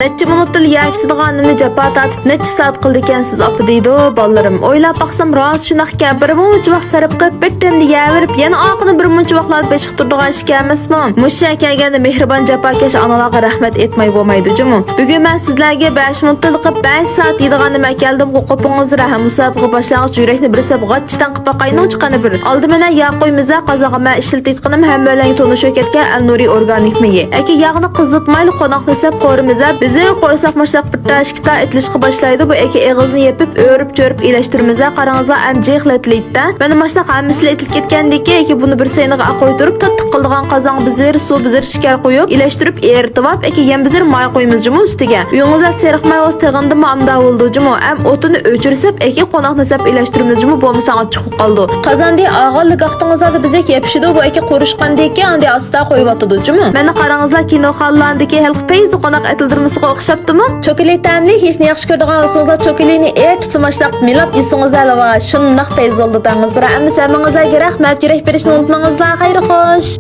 Neçe minutda yakitidiganini japa tatib neçe saat qildi ekansiz opa deydi bolalarım. O'ylab baqsam rost shunaqqa bir muncha vaqt sarf qilib bitimni yavirib yana oqini bir muncha vaqtlar beshiq turdigan ish emasmi? Mushak kelganda mehribon japokash onalarga rahmat etmay bo'lmaydi jumu. Bugun men sizlarga 5 minutda qilib 5 soat deydiganni keldim. Qo'pingiz rahim musobaqa boshlang'ich yurakni bir sab g'achdan qilib qaynoq chiqqani bir. Oldi mena yog' qo'ymiza qozog'a men ishlatayotganim hammalarga to'nishib ketgan Al-Nuri organik miyi. Aka yog'ni qizitmayli qo'noqni sab qo'rimiza bizni qo'rsoq mashaq bir tashkita etlishga boshlaydi. Bu aka eg'izni yepib o'rib-cho'rib ilashtirimiza qarangizlar amjihlatlaydi. Mana mashaq hammasi etilib ketgandiki, aka buni bir sayniga qo'ydirib tattiq qildigan qozon bizir, suv bizir, shakar qo'yib ilashtirib eritib olib, aka yem bizir may qo'ymiz jumu ustiga. Uyingizda seriqmay o'z teg'indimi amda bo'ldi jumu. Am o'tini o'chirsab, aka qo'noqni sab ilashtirimiz jumu bo'lmasa chiqib qoldi. Qozonda og'illi gaqtingizda bizga yepishidi bu aka qo'rishqandiki, andi asta qo'yib otdi jumu. Mana qarangizlar kinoxonlandagi xalq peyzi qo'noq etildirmasiga o'xshabdimi? Chokolat ta'mli hech ne yaxshi ko'radigan bo'lsangiz chokolatni eritib mashlab milab yesingizlar va shundoq peyz oldi dangizlar. Amma samingizlarga rahmat, yurak berishni unutmangizlar. Xayr xo'sh.